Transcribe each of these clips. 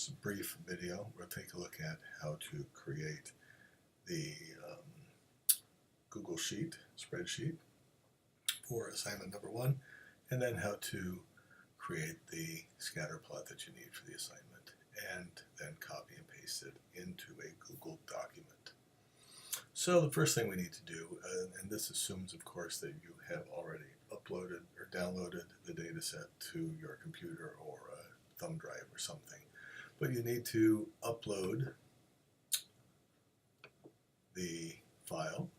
this brief video, we'll take a look at how to create the Google Sheet spreadsheet for assignment number 1, and then how to create the scatter plot that you need for the assignment, and then copy and paste it into a Google document. So the first thing we need to do, and this assumes of course that you have already uploaded or downloaded the data set to your computer or a thumb drive or something, but you need to upload the file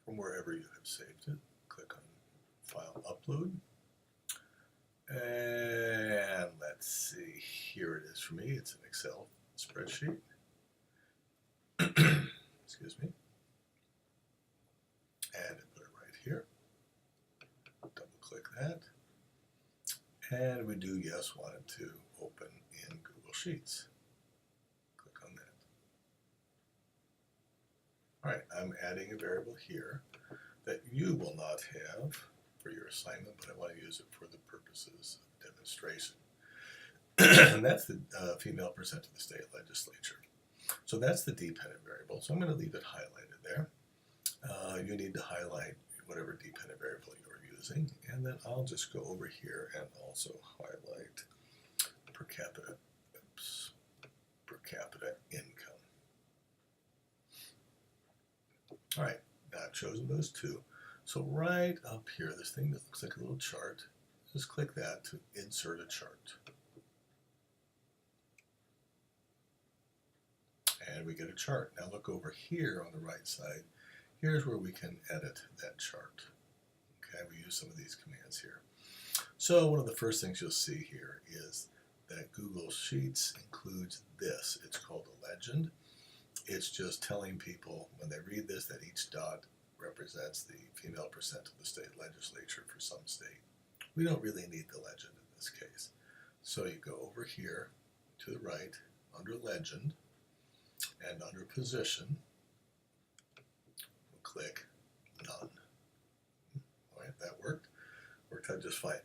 from wherever you have saved it. Click on File Upload, and let's see, here it is for me. It's an Excel spreadsheet. Excuse me. And I put it right here. Double click that. And we do, yes, want it to open in Google Sheets. Click on that. All right, I'm adding a variable here that you will not have for your assignment, but I want to use it for the purposes of demonstration. And that's the female percent of the state legislature. So that's the dependent variable. So I'm going to leave it highlighted there. You need to highlight whatever dependent variable you're using, and then I'll just go over here and also highlight per capita income. All right, now I've chosen those two. So right up here, this thing that looks like a little chart, just click that to insert a chart. And we get a chart. Now look over here on the right side. Here's where we can edit that chart. Okay, we use some of these commands here. So one of the first things you'll see here is that Google Sheets includes this. It's called a legend. It's just telling people when they read this that each dot represents the female percent of the state legislature for some state. We don't really need the legend in this case. So you go over here to the right under legend, and under position, we'll click none. All right, that worked. Worked out just fine.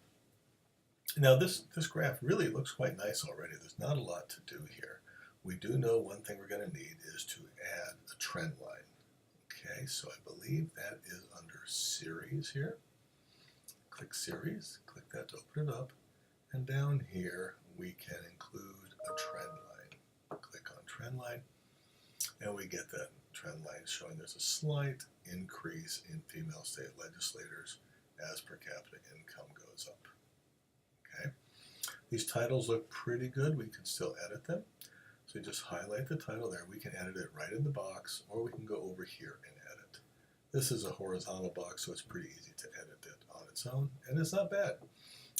Now this graph really looks quite nice already. There's not a lot to do here. We do know one thing we're going to need is to add a trend line. Okay, so I believe that is under series here. Click series, click that to open it up, and down here we can include a trend line. Click on trend line, and we get that trend line showing there's a slight increase in female state legislators as per capita income goes up. Okay, these titles look pretty good. We can still edit them. So you just highlight the title there. We can edit it right in the box, or we can go over here and edit. This is a horizontal box, so it's pretty easy to edit it on its own, and it's not bad.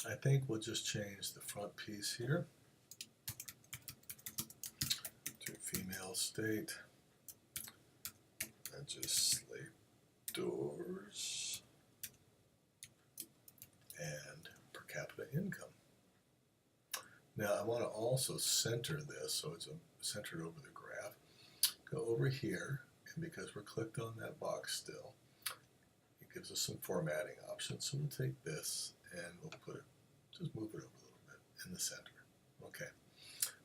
I think we'll just change the front piece here to female state legislators and per capita income. Now I want to also center this so it's centered over the graph. Go over here, and because we're clicked on that box still, it gives us some formatting options. So we'll take this and we'll put it, just move it over a little bit in the center. Okay.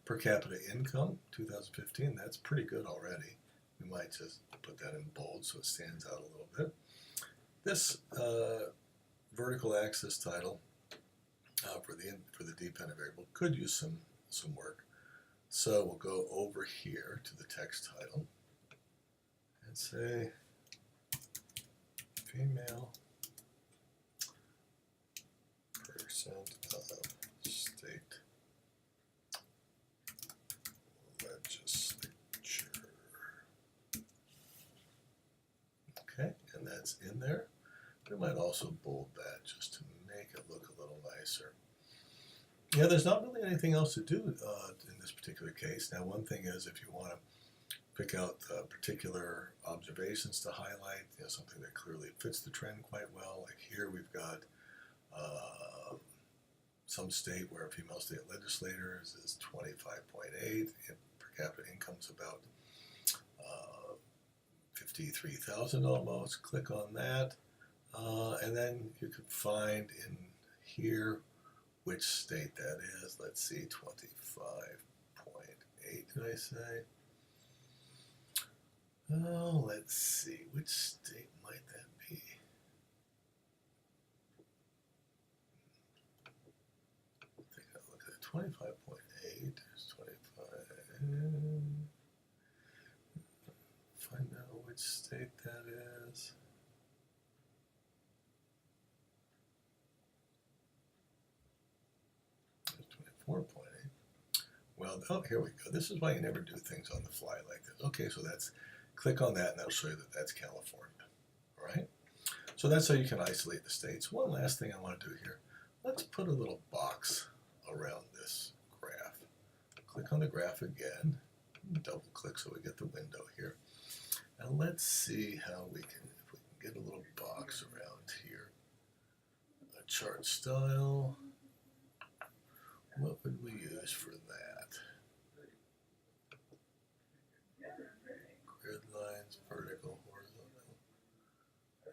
Per capita income, 2015, that's pretty good already. We might just put that in bold so it stands out a little bit. This vertical axis title for the dependent variable could use some work. So we'll go over here to the text title and say female percent of state legislature. Okay, and that's in there. We might also bold that just to make it look a little nicer. Yeah, there's not really anything else to do in this particular case. Now, one thing is if you want to pick out particular observations to highlight, something that clearly fits the trend quite well. Like here we've got some state where female state legislators is 25.8, per capita income's about 53,000 almost. Click on that. And then you can find in here which state that is. Let's see, 25.8. should I say? Oh, let's see. Which state might that be? Take a look at it. 25.8 is 25. Find out which state that is. It's 24.8. Well, oh, here we go. This is why you never do things on the fly like this. Okay, so that's, click on that and that'll show you that that's California. All right? So that's how you can isolate the states. One last thing I want to do here. Let's put a little box around this graph. Click on the graph again. Double click so we get the window here. And let's see how we can, if we can get a little box around here. A chart style. What would we use for that? Grid lines, vertical, horizontal.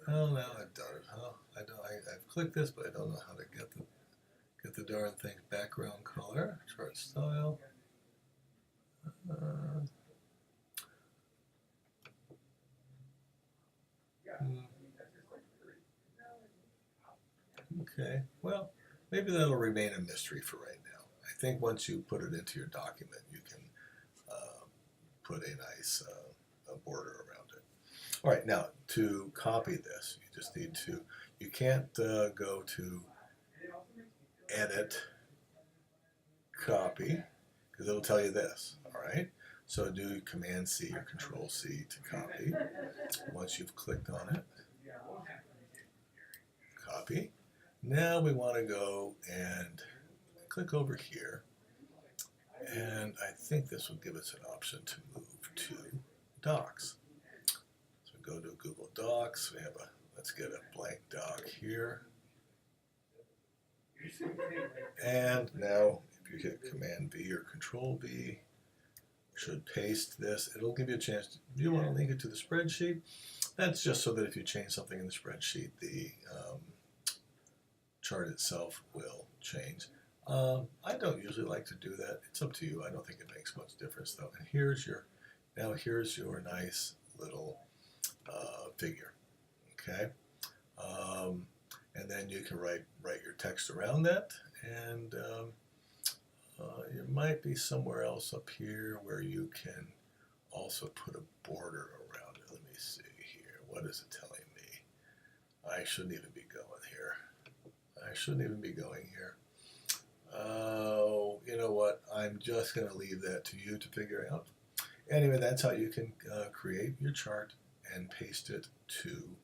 Oh, now I've done it, huh? I've clicked this, but I don't know how to get the darn thing. Background color, chart style. Okay, well, maybe that'll remain a mystery for right now. I think once you put it into your document, you can put a nice border around it. All right, now to copy this, you just need to, you can't go to edit, copy, because it'll tell you this, all right? So do Command C or Control C to copy. Once you've clicked on it, copy. Now we want to go and click over here, and I think this will give us an option to move to Docs. So go to Google Docs. We have a, let's get a blank doc here. And now if you hit Command V or Control V, should paste this. It'll give you a chance. Do you want to link it to the spreadsheet? That's just so that if you change something in the spreadsheet, the chart itself will change. I don't usually like to do that. It's up to you. I don't think it makes much difference though. And here's your, now here's your nice little figure. Okay. And then you can write your text around that, and it might be somewhere else up here where you can also put a border around it. Let me see here. What is it telling me? I shouldn't even be going here. I shouldn't even be going here. Oh, you know what? I'm just going to leave that to you to figure out. Anyway, that's how you can create your chart and paste it to